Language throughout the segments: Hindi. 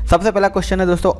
सबसे पहला क्वेश्चन है दोस्तों,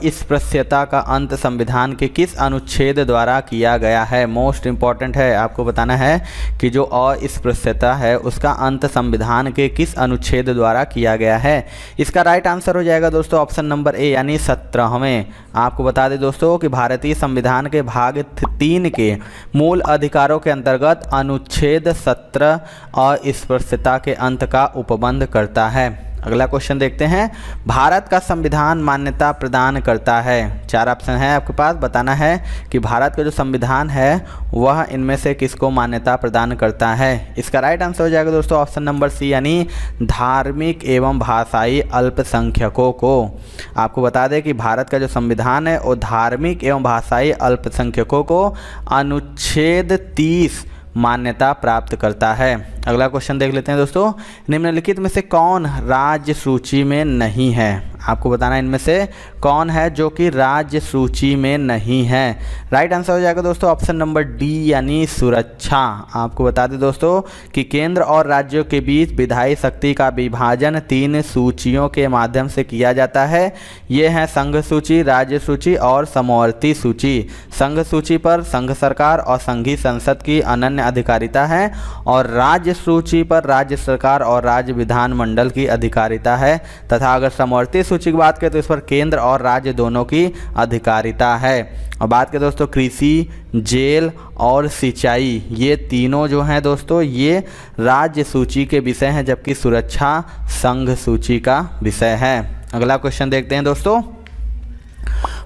अस्पृश्यता का अंत संविधान के किस अनुच्छेद द्वारा किया गया है। मोस्ट इंपॉर्टेंट है, आपको बताना है कि जो अस्पृश्यता है उसका अंत संविधान के किस अनुच्छेद द्वारा किया गया है। इसका राइट आंसर हो जाएगा दोस्तों ऑप्शन नंबर ए यानी 17वें। आपको बता दें दोस्तों कि भारतीय संविधान के भाग 3 के मूल अधिकारों के अंतर्गत अनुच्छेद 17 अस्पृश्यता के अंत का उपबंध करता है। अगला क्वेश्चन देखते हैं, भारत का संविधान मान्यता प्रदान करता है। 4 ऑप्शन है आपके पास, बताना है कि भारत का जो संविधान है वह इनमें से किसको मान्यता प्रदान करता है। इसका राइट आंसर हो जाएगा दोस्तों ऑप्शन नंबर सी यानी धार्मिक एवं भाषाई अल्पसंख्यकों को। आपको बता दें कि भारत का जो संविधान है वो धार्मिक एवं भाषाई अल्पसंख्यकों को अनुच्छेद 30 मान्यता प्राप्त करता है। अगला क्वेश्चन देख लेते हैं दोस्तों, निम्नलिखित में से कौन राज्य सूची में नहीं है। आपको बताना है इनमें से कौन है जो कि राज्य सूची में नहीं है। राइट आंसर हो जाएगा दोस्तों ऑप्शन नंबर डी यानी सुरक्षा। आपको बता दें दोस्तों कि केंद्र और राज्यों के बीच विधायी शक्ति का विभाजन 3 सूचियों के माध्यम से किया जाता है। ये हैं संघ सूची, राज्य सूची और समवर्ती सूची। संघ सूची पर संघ सरकार और संघीय संसद की अनन्य अधिकारिता है और राज्य सूची पर राज्य सरकार और राज्य विधानमंडल की अधिकारिता है, तथा अगर समवर्ती सूची की बात करें तो इस पर केंद्र और राज्य दोनों की अधिकारिता है। और बात करें दोस्तों कृषि, जेल और सिंचाई, ये तीनों जो हैं दोस्तों ये राज्य सूची के विषय हैं, जबकि सुरक्षा संघ सूची का विषय है। अगला क्वेश्चन देखते हैं दोस्तों,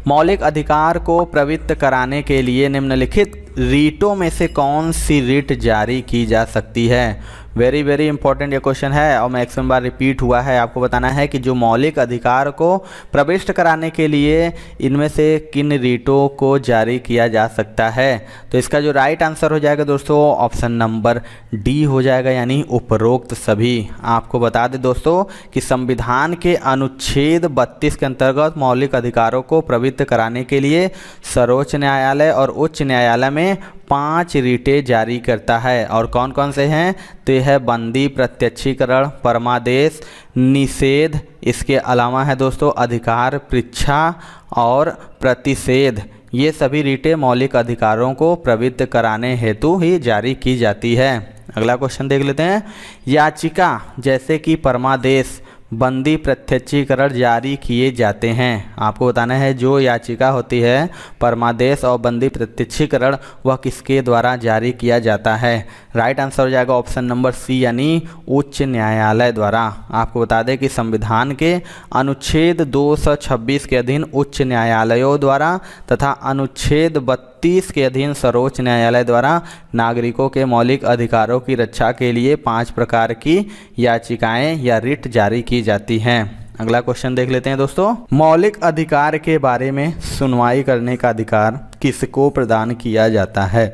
मौलिक अधिकार को प्रवृत्त कराने के लिए निम्नलिखित रीटों में से कौन सी रीट जारी की जा सकती है। वेरी इंपॉर्टेंट ये क्वेश्चन है और मैक्सिमम बार रिपीट हुआ है। आपको बताना है कि जो मौलिक अधिकार को प्रविष्ट कराने के लिए इनमें से किन रीटों को जारी किया जा सकता है। तो इसका जो राइट आंसर हो जाएगा दोस्तों ऑप्शन नंबर डी हो जाएगा यानी उपरोक्त सभी। आपको बता दें दोस्तों कि संविधान के अनुच्छेद 32 के अंतर्गत मौलिक अधिकारों को प्रवृत्त कराने के लिए सर्वोच्च न्यायालय और उच्च न्यायालय में 5 रीटें जारी करता है। और कौन कौन से हैं तो यह है बंदी, प्रत्यक्षीकरण, परमादेश, निषेध, इसके अलावा है दोस्तों अधिकार परीक्षा और प्रतिषेध। ये सभी रीटें मौलिक अधिकारों को प्रवृत्त कराने हेतु ही जारी की जाती है। अगला क्वेश्चन देख लेते हैं, याचिका जैसे कि परमादेश, बंदी, प्रत्यक्षीकरण जारी किए जाते हैं। आपको बताना है जो याचिका होती है परमादेश और बंदी प्रत्यक्षीकरण वह किसके द्वारा जारी किया जाता है। राइट आंसर हो जाएगा ऑप्शन नंबर सी यानी उच्च न्यायालय द्वारा। आपको बता दें कि संविधान के अनुच्छेद 226 के अधीन उच्च न्यायालयों द्वारा तथा अनुच्छेद 32 के अधीन सर्वोच्च न्यायालय द्वारा नागरिकों के मौलिक अधिकारों की रक्षा के लिए 5 प्रकार की याचिकाएं या रिट जारी की जाती हैं। अगला क्वेश्चन देख लेते हैं दोस्तों, मौलिक अधिकार के बारे में सुनवाई करने का अधिकार किसको प्रदान किया जाता है।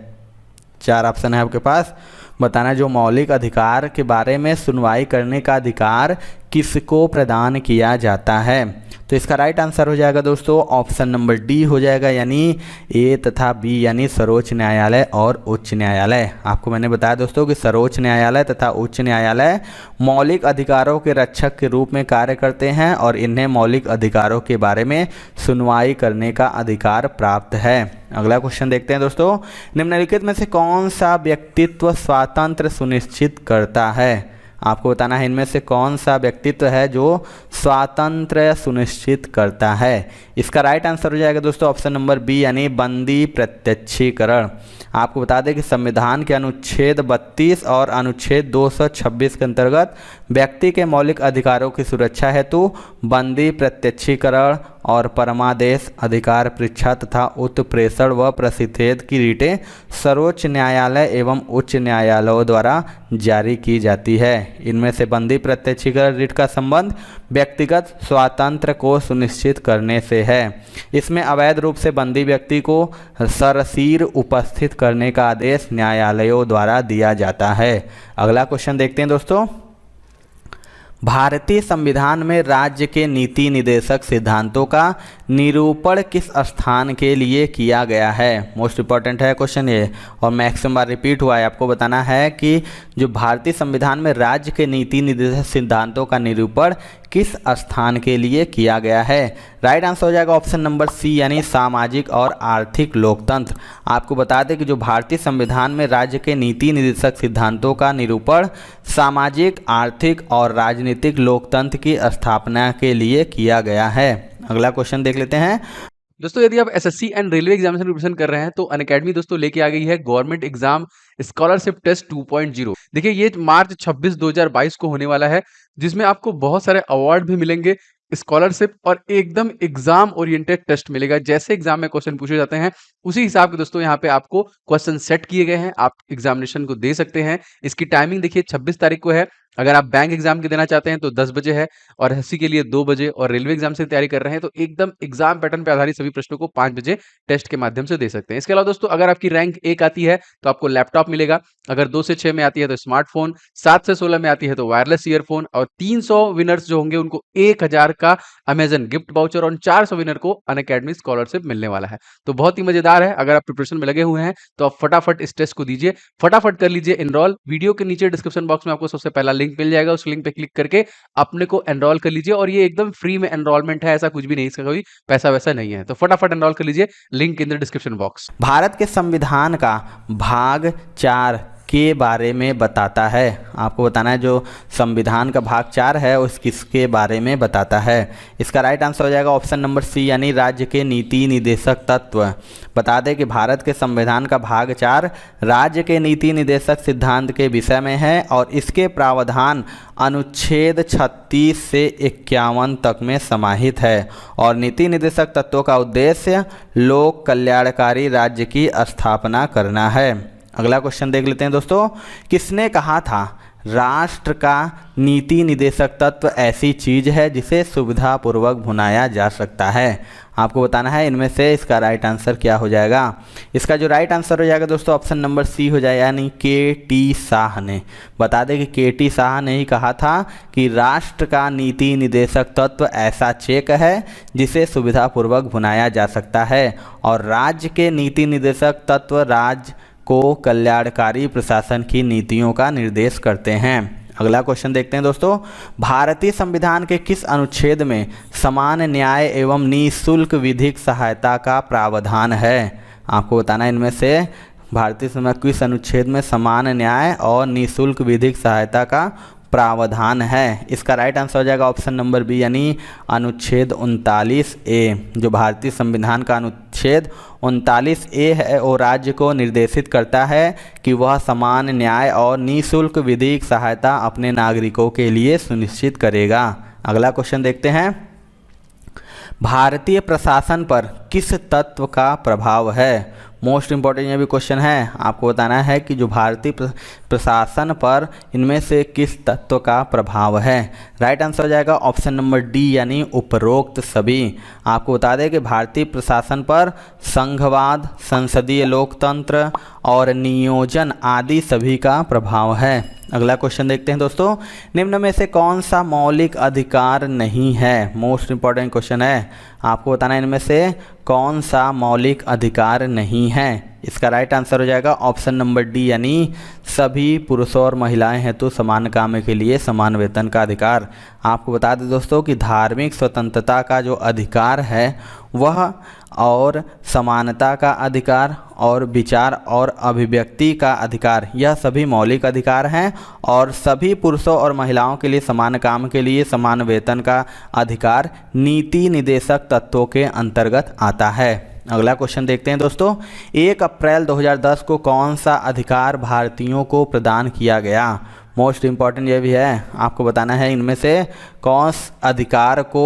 4 ऑप्शन है आपके पास, बताना जो मौलिक अधिकार के बारे में सुनवाई करने का अधिकार किसको प्रदान किया जाता है। तो इसका राइट आंसर हो जाएगा दोस्तों ऑप्शन नंबर डी हो जाएगा यानी ए तथा बी यानी सर्वोच्च न्यायालय और उच्च न्यायालय। आपको मैंने बताया दोस्तों कि सर्वोच्च न्यायालय तथा उच्च न्यायालय मौलिक अधिकारों के रक्षक के रूप में कार्य करते हैं और इन्हें मौलिक अधिकारों के बारे में सुनवाई करने का अधिकार प्राप्त है। अगला क्वेश्चन देखते हैं दोस्तों, निम्नलिखित में से कौन सा व्यक्तित्व स्वातंत्र्य सुनिश्चित करता है। आपको बताना है इनमें से कौन सा व्यक्तित्व है जो स्वातंत्र्य सुनिश्चित करता है। इसका राइट आंसर हो जाएगा दोस्तों ऑप्शन नंबर बी यानी बंदी प्रत्यक्षीकरण। आपको बता दें कि संविधान के अनुच्छेद 32 और अनुच्छेद 226 के अंतर्गत व्यक्ति के मौलिक अधिकारों की सुरक्षा हेतु बंदी प्रत्यक्षीकरण और परमादेश, अधिकार परीक्षा तथा उत्प्रेषण व प्रतिषेध की रीटें सर्वोच्च न्यायालय एवं उच्च न्यायालयों द्वारा जारी की जाती है। इनमें से बंदी प्रत्यक्षीकरण रीट का संबंध व्यक्तिगत स्वातंत्र्य को सुनिश्चित करने से है। इसमें अवैध रूप से बंदी व्यक्ति को सरसीर उपस्थित करने का आदेश न्यायालयों द्वारा दिया जाता है। अगला क्वेश्चन देखते हैं दोस्तों, भारतीय संविधान में राज्य के नीति निदेशक सिद्धांतों का निरूपण किस स्थान के लिए किया गया है। मोस्ट इंपॉर्टेंट है क्वेश्चन ये और मैक्सिमम बार रिपीट हुआ है। आपको बताना है कि जो भारतीय संविधान में राज्य के नीति निदेशक सिद्धांतों का निरूपण किस स्थान के लिए किया गया है? राइट आंसर हो जाएगा ऑप्शन नंबर सी यानी सामाजिक और आर्थिक लोकतंत्र। आपको बता दें कि जो भारतीय संविधान में राज्य के नीति निर्देशक सिद्धांतों का निरूपण सामाजिक, आर्थिक और राजनीतिक लोकतंत्र की स्थापना के लिए किया गया है। अगला क्वेश्चन देख लेते हैं। दोस्तों यदि आप SSC and railway examination preparation कर रहे हैं तो अनअकैडमी दोस्तों लेके आ गई है गवर्नमेंट एग्जाम स्कॉलरशिप टेस्ट 2.0। देखिए ये मार्च 26 2022 को होने वाला है, जिसमें आपको बहुत सारे अवार्ड भी मिलेंगे, स्कॉलरशिप और एकदम एग्जाम ओरिएंटेड टेस्ट मिलेगा। जैसे एग्जाम में क्वेश्चन पूछे जाते हैं उसी हिसाब के दोस्तों यहाँ पे आपको क्वेश्चन सेट किए गए हैं, आप एग्जामिनेशन को दे सकते हैं। इसकी टाइमिंग देखिए 26 तारीख को है। अगर आप बैंक एग्जाम के देना चाहते हैं तो 10 बजे है और एसएससी के लिए 2 बजे, और रेलवे एग्जाम से तैयारी कर रहे हैं तो एकदम एग्जाम पैटर्न पे आधारित सभी प्रश्नों को 5 बजे टेस्ट के माध्यम से दे सकते हैं। इसके अलावा दोस्तों अगर आपकी रैंक 1 आती है तो आपको लैपटॉप मिलेगा, अगर 2 से 6 में आती है तो स्मार्टफोन, 7 से 16 में आती है तो वायरलेस ईयरफोन, और 300 विनर्स जो होंगे उनको 1000 का अमेजन गिफ्ट वाउचर और 400 विनर को अनअकैडमी स्कॉलरशिप मिलने वाला है। तो बहुत ही मजेदार है। अगर आप प्रिपरेशन में लगे हुए हैं तो आप फटाफट इस टेस्ट को दीजिए, फटाफट कर लीजिए एनरोल। वीडियो के नीचे डिस्क्रिप्शन बॉक्स में आपको सबसे पहला लिंक मिल जाएगा, उस लिंक पे क्लिक करके अपने को एनरोल कर लीजिए। और ये एकदम फ्री में एनरोलमेंट है, ऐसा कुछ भी नहीं, इसका कोई पैसा वैसा नहीं है। तो फटाफट एनरोल कर लीजिए, link in the description box. Bharat के संविधान का भाग 4 के बारे में बताता है। आपको बताना है जो संविधान का भाग 4 है उस किसके बारे में बताता है। इसका राइट आंसर हो जाएगा ऑप्शन नंबर सी यानी राज्य के नीति निर्देशक तत्व। बता दें कि भारत के संविधान का भाग 4 राज्य के नीति निर्देशक सिद्धांत के विषय में है और इसके प्रावधान अनुच्छेद 36 से 51 तक में समाहित है। और नीति निर्देशक तत्वों का उद्देश्य लोक कल्याणकारी राज्य की स्थापना करना है। अगला क्वेश्चन देख लेते हैं दोस्तों। किसने कहा था राष्ट्र का नीति निर्देशक तत्व ऐसी चीज है जिसे सुविधापूर्वक भुनाया जा सकता है? आपको बताना है इनमें से इसका राइट आंसर क्या हो जाएगा। इसका जो राइट आंसर हो जाएगा दोस्तों ऑप्शन नंबर सी हो जाएगा यानी के.टी. शाह ने। बता दें कि के.टी. शाह ने ही कहा था कि राष्ट्र का नीति निर्देशक तत्व ऐसा चेक है जिसे सुविधापूर्वक भुनाया जा सकता है। और राज्य के नीति निर्देशक तत्व राज्य को कल्याणकारी प्रशासन की नीतियों का निर्देश करते हैं। अगला क्वेश्चन देखते हैं दोस्तों। भारतीय संविधान के किस अनुच्छेद में समान न्याय एवं निःशुल्क विधिक सहायता का प्रावधान है? आपको बताना है इनमें से भारतीय संविधान किस अनुच्छेद में समान न्याय और निःशुल्क विधिक सहायता का प्रावधान है। इसका राइट आंसर हो जाएगा ऑप्शन नंबर बी यानी अनुच्छेद 39A। जो भारतीय संविधान का अनुच्छेद 39A है वो राज्य को निर्देशित करता है कि वह समान न्याय और निःशुल्क विधिक सहायता अपने नागरिकों के लिए सुनिश्चित करेगा। अगला क्वेश्चन देखते हैं। भारतीय प्रशासन पर किस तत्व का प्रभाव है? मोस्ट इंपॉर्टेंट ये भी क्वेश्चन है। आपको बताना है कि जो भारतीय प्रशासन पर इनमें से किस तत्व का प्रभाव है। राइट आंसर हो जाएगा ऑप्शन नंबर डी यानी उपरोक्त सभी। आपको बता दें कि भारतीय प्रशासन पर संघवाद, संसदीय लोकतंत्र और नियोजन आदि सभी का प्रभाव है। अगला क्वेश्चन देखते हैं दोस्तों। निम्न में से कौन सा मौलिक अधिकार नहीं है? मोस्ट इंपॉर्टेंट क्वेश्चन है। आपको बताना है इनमें से कौन सा मौलिक अधिकार नहीं है। इसका राइट आंसर हो जाएगा ऑप्शन नंबर डी यानी सभी पुरुषों और महिलाएं हेतु समान काम के लिए समान वेतन का अधिकार। आपको बता दें दोस्तों कि धार्मिक स्वतंत्रता का जो अधिकार है वह और समानता का अधिकार और विचार और अभिव्यक्ति का अधिकार यह सभी मौलिक अधिकार हैं और सभी पुरुषों और महिलाओं के लिए समान काम के लिए समान वेतन का अधिकार नीति निर्देशक तत्वों के अंतर्गत आता है। अगला क्वेश्चन देखते हैं दोस्तों। 1 अप्रैल 2010 को कौन सा अधिकार भारतीयों को प्रदान किया गया? मोस्ट इम्पॉर्टेंट ये भी है। आपको बताना है इनमें से कौन अधिकार को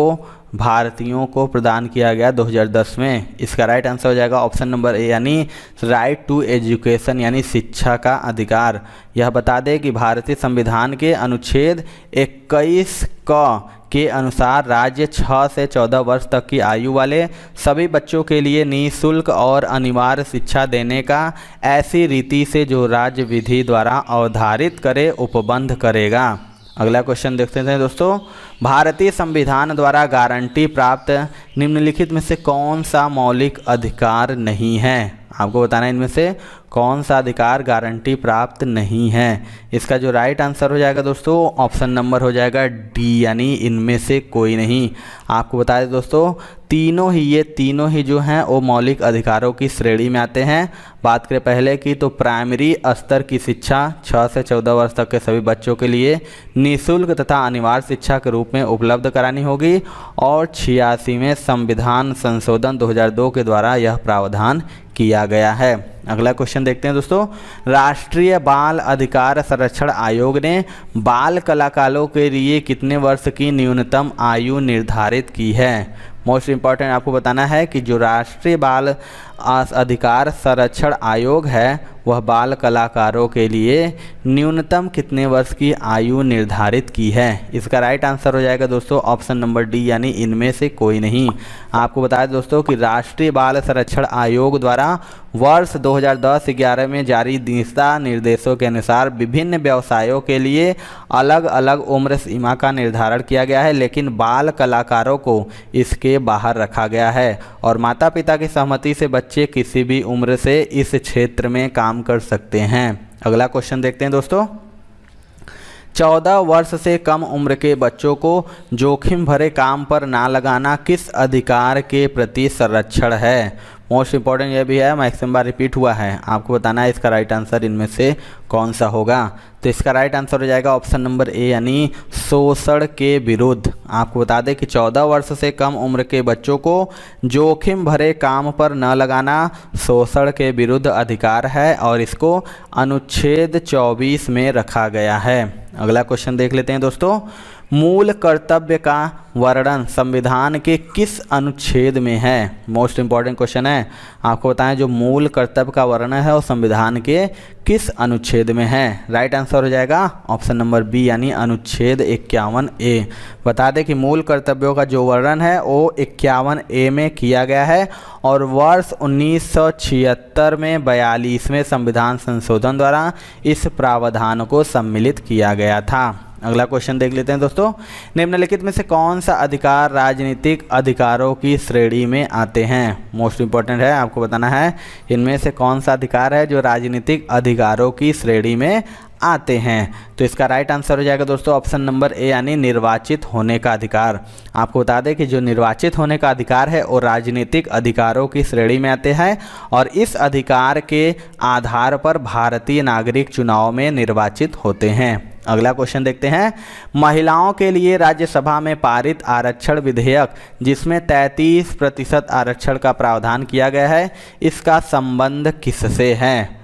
भारतीयों को प्रदान किया गया 2010 में। इसका राइट आंसर हो जाएगा ऑप्शन नंबर ए यानी राइट टू एजुकेशन यानी शिक्षा का अधिकार। यह बता दें कि भारतीय संविधान के अनुच्छेद 21 के अनुसार राज्य 6 से 14 वर्ष तक की आयु वाले सभी बच्चों के लिए निःशुल्क और अनिवार्य शिक्षा देने का ऐसी रीति से जो राज्य विधि द्वारा अवधारित करे उपबंध करेगा। अगला क्वेश्चन देखते हैं दोस्तों। भारतीय संविधान द्वारा गारंटी प्राप्त निम्नलिखित में से कौन सा मौलिक अधिकार नहीं है? आपको बताना है इनमें से कौन सा अधिकार गारंटी प्राप्त नहीं है। इसका जो राइट आंसर हो जाएगा दोस्तों ऑप्शन नंबर हो जाएगा डी, यानी इनमें से कोई नहीं। आपको बता दें दोस्तों ये तीनों ही जो हैं वो मौलिक अधिकारों की श्रेणी में आते हैं। बात करें पहले की तो प्राइमरी स्तर की शिक्षा 6 से 14 वर्ष तक के सभी बच्चों के लिए निःशुल्क तथा अनिवार्य शिक्षा के रूप में उपलब्ध करानी होगी और 86वें संविधान संशोधन 2002 के द्वारा यह प्रावधान किया गया है। अगला क्वेश्चन देखते हैं दोस्तों, राष्ट्रीय बाल अधिकार संरक्षण आयोग ने बाल कलाकारों के लिए कितने वर्ष की न्यूनतम आयु निर्धारित की है। मोस्ट इम्पॉर्टेंट आपको बताना है कि जो राष्ट्रीय बाल अधिकार संरक्षण आयोग है वह बाल कलाकारों के लिए न्यूनतम कितने वर्ष की आयु निर्धारित की है। इसका राइट आंसर हो जाएगा दोस्तों ऑप्शन नंबर डी, यानी इनमें से कोई नहीं। आपको बताया दोस्तों कि राष्ट्रीय बाल संरक्षण आयोग द्वारा वर्ष 2010-11 में जारी दिशा निर्देशों के अनुसार विभिन्न व्यवसायों के लिए अलग अलग उम्र सीमा का निर्धारण किया गया है, लेकिन बाल कलाकारों को इसके बाहर रखा गया है और माता पिता की सहमति से बच्चे किसी भी उम्र से इस क्षेत्र में काम कर सकते हैं। अगला क्वेश्चन देखते हैं दोस्तों, 14 वर्ष से कम उम्र के बच्चों को जोखिम भरे काम पर ना लगाना किस अधिकार के प्रति संरक्षण है। मोस्ट इंपॉर्टेंट यह भी है, मैक्सिमम बार रिपीट हुआ है। आपको बताना है इसका राइट आंसर इनमें से कौन सा होगा। तो इसका राइट आंसर हो जाएगा ऑप्शन नंबर ए, यानी शोषण के विरुद्ध। आपको बता दें कि 14 वर्ष से कम उम्र के बच्चों को जोखिम भरे काम पर न लगाना शोषण के विरुद्ध अधिकार है और इसको अनुच्छेद 24 में रखा गया है। अगला क्वेश्चन देख लेते हैं दोस्तों, मूल कर्तव्य का वर्णन संविधान के किस अनुच्छेद में है। मोस्ट इंपॉर्टेंट क्वेश्चन है। आपको बताएं जो मूल कर्तव्य का वर्णन है वो संविधान के किस अनुच्छेद में है। राइट आंसर हो जाएगा ऑप्शन नंबर बी, यानी अनुच्छेद 51A। बता दें कि मूल कर्तव्यों का जो वर्णन है वो 51A में किया गया है और वर्ष 1976 में 42वें संविधान संशोधन द्वारा इस प्रावधान को सम्मिलित किया गया था। अगला क्वेश्चन देख लेते हैं दोस्तों, निम्नलिखित में से कौन सा अधिकार राजनीतिक अधिकारों की श्रेणी में आते हैं। मोस्ट इंपॉर्टेंट है, आपको बताना है इनमें से कौन सा अधिकार है जो राजनीतिक अधिकारों की श्रेणी में आते हैं। तो इसका राइट आंसर हो जाएगा दोस्तों ऑप्शन नंबर ए, यानी निर्वाचित होने का अधिकार। आपको बता दें कि जो निर्वाचित होने का अधिकार है वो राजनीतिक अधिकारों की श्रेणी में आते हैं और इस अधिकार के आधार पर भारतीय नागरिक चुनाव में निर्वाचित होते हैं। अगला क्वेश्चन देखते हैं, महिलाओं के लिए राज्यसभा में पारित आरक्षण विधेयक जिसमें 33% आरक्षण का प्रावधान किया गया है, इसका संबंध किससे है।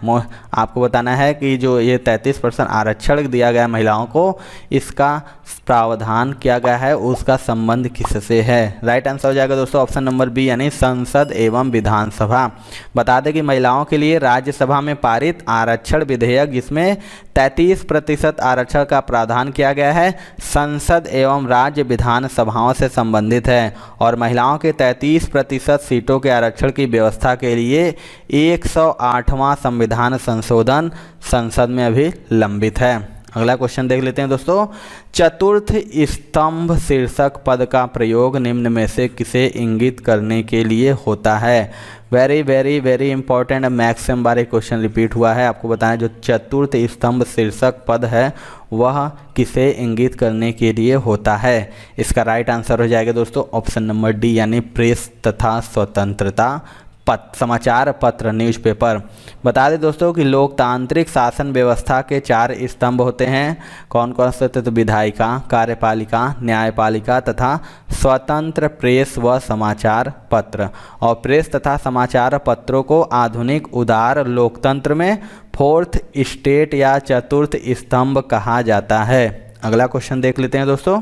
आपको बताना है कि जो ये 33% आरक्षण दिया गया महिलाओं को, इसका प्रावधान किया गया है उसका संबंध किससे है। राइट आंसर हो जाएगा दोस्तों ऑप्शन नंबर बी, यानी संसद एवं विधानसभा। बता दें कि महिलाओं के लिए राज्यसभा में पारित आरक्षण विधेयक जिसमें 33% आरक्षण का प्रावधान किया गया है संसद एवं राज्य विधानसभाओं से संबंधित है और महिलाओं के 33% सीटों के आरक्षण की व्यवस्था के लिए 108वां संविधान संशोधन संसद में अभी लंबित है। अगला क्वेश्चन देख लेते हैं दोस्तों, चतुर्थ स्तंभ शीर्षक पद का प्रयोग निम्न में से किसे इंगित करने के लिए होता है। Very very very important, maximum बार एक क्वेश्चन रिपीट हुआ है। आपको बताएं जो चतुर्थ स्तंभ शीर्षक पद है वह किसे इंगित करने के लिए होता है। इसका राइट आंसर हो जाएगा दोस्तों ऑप्शन नंबर डी, यानी प्रेस तथा स्वतंत्रता समाचार पत्र न्यूज़पेपर। बता दें दोस्तों कि लोकतांत्रिक शासन व्यवस्था के 4 स्तंभ होते हैं। कौन कौन से? तो विधायिका, कार्यपालिका, न्यायपालिका तथा स्वतंत्र प्रेस व समाचार पत्र। और प्रेस तथा समाचार पत्रों को आधुनिक उदार लोकतंत्र में 4th स्टेट या चतुर्थ स्तंभ कहा जाता है। अगला क्वेश्चन देख लेते हैं दोस्तों,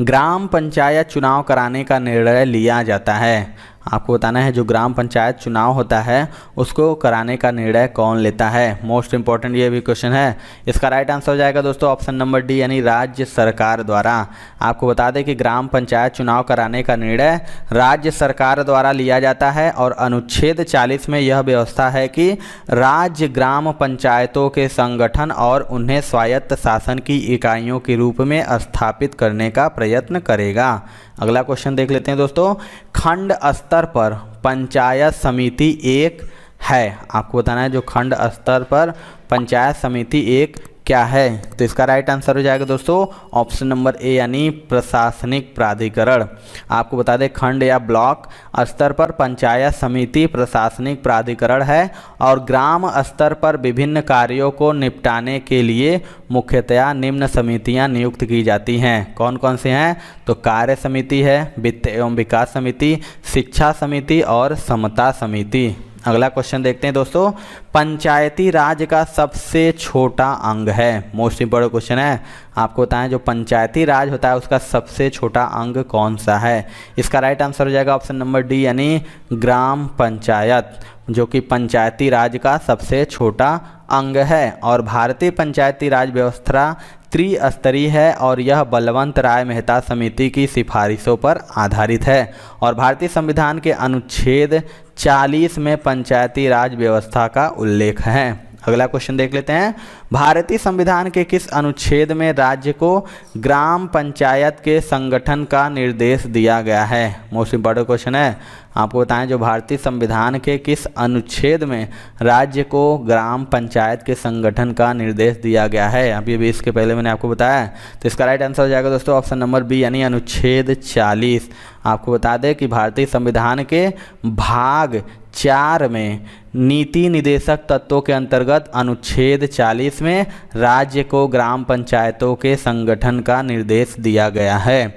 ग्राम पंचायत चुनाव कराने का निर्णय लिया जाता है। आपको बताना है जो ग्राम पंचायत चुनाव होता है उसको कराने का निर्णय कौन लेता है। मोस्ट इंपॉर्टेंट ये भी क्वेश्चन है। इसका राइट आंसर हो जाएगा दोस्तों ऑप्शन नंबर डी, यानी राज्य सरकार द्वारा। आपको बता दें कि ग्राम पंचायत चुनाव कराने का निर्णय राज्य सरकार द्वारा लिया जाता है और अनुच्छेद 40 में यह व्यवस्था है कि राज्य ग्राम पंचायतों के संगठन और उन्हें स्वायत्त शासन की इकाइयों के रूप में स्थापित करने का प्रयत्न करेगा। अगला क्वेश्चन देख लेते हैं दोस्तों, खंड स्तर पर पंचायत समिति एक है? आपको बताना है जो खंड स्तर पर पंचायत समिति एक क्या है। तो इसका राइट आंसर हो जाएगा दोस्तों ऑप्शन नंबर ए यानी प्रशासनिक प्राधिकरण। आपको बता दें खंड या ब्लॉक स्तर पर पंचायत समिति प्रशासनिक प्राधिकरण है और ग्राम स्तर पर विभिन्न कार्यों को निपटाने के लिए मुख्यतया निम्न समितियां नियुक्त की जाती हैं। कौन कौन सी हैं? तो कार्य समिति है, वित्त एवं विकास समिति, शिक्षा समिति और समता समिति। अगला क्वेश्चन देखते हैं दोस्तों, पंचायती राज का सबसे छोटा अंग है। मोस्ट इंपॉर्टेंट क्वेश्चन है। आपको बताएं जो पंचायती राज होता है उसका सबसे छोटा अंग कौन सा है। इसका राइट आंसर हो जाएगा ऑप्शन नंबर डी यानी ग्राम पंचायत, जो कि पंचायती राज का सबसे छोटा अंग है। और भारतीय पंचायती राज व्यवस्था त्रिस्तरीय है और यह बलवंत राय मेहता समिति की सिफारिशों पर आधारित है। और भारतीय संविधान के अनुच्छेद 40 में पंचायती राज व्यवस्था का उल्लेख है। अगला क्वेश्चन देख लेते हैं, भारतीय संविधान के किस अनुच्छेद में राज्य को ग्राम पंचायत के संगठन का निर्देश दिया गया है। मोस्ट इंपॉर्टेंट क्वेश्चन है। आपको बताएं जो भारतीय संविधान के किस अनुच्छेद में राज्य को ग्राम पंचायत के संगठन का निर्देश दिया गया है। अभी इसके पहले मैंने आपको बताया। तो इसका राइट आंसर हो जाएगा दोस्तों ऑप्शन नंबर बी यानी अनुच्छेद 40। आपको बता दें कि भारतीय संविधान के भाग 4 में नीति निदेशक तत्वों के अंतर्गत अनुच्छेद 40 में राज्य को ग्राम पंचायतों के संगठन का निर्देश दिया गया है।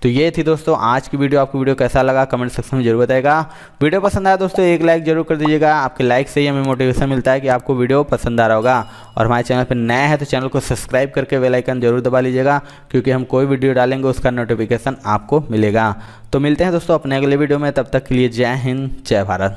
तो ये थी दोस्तों आज की वीडियो। आपको वीडियो कैसा लगा कमेंट सेक्शन में जरूर बताएगा। वीडियो पसंद आया दोस्तों एक लाइक जरूर कर दीजिएगा। आपके लाइक से ही हमें मोटिवेशन मिलता है कि आपको वीडियो पसंद आ रहा होगा। और हमारे चैनल पर नए हैं तो चैनल को सब्सक्राइब करके बेल आइकन जरूर दबा लीजिएगा, क्योंकि हम कोई वीडियो डालेंगे उसका नोटिफिकेशन आपको मिलेगा। तो मिलते हैं दोस्तों अपने अगले वीडियो में, तब तक के लिए जय हिंद जय भारत।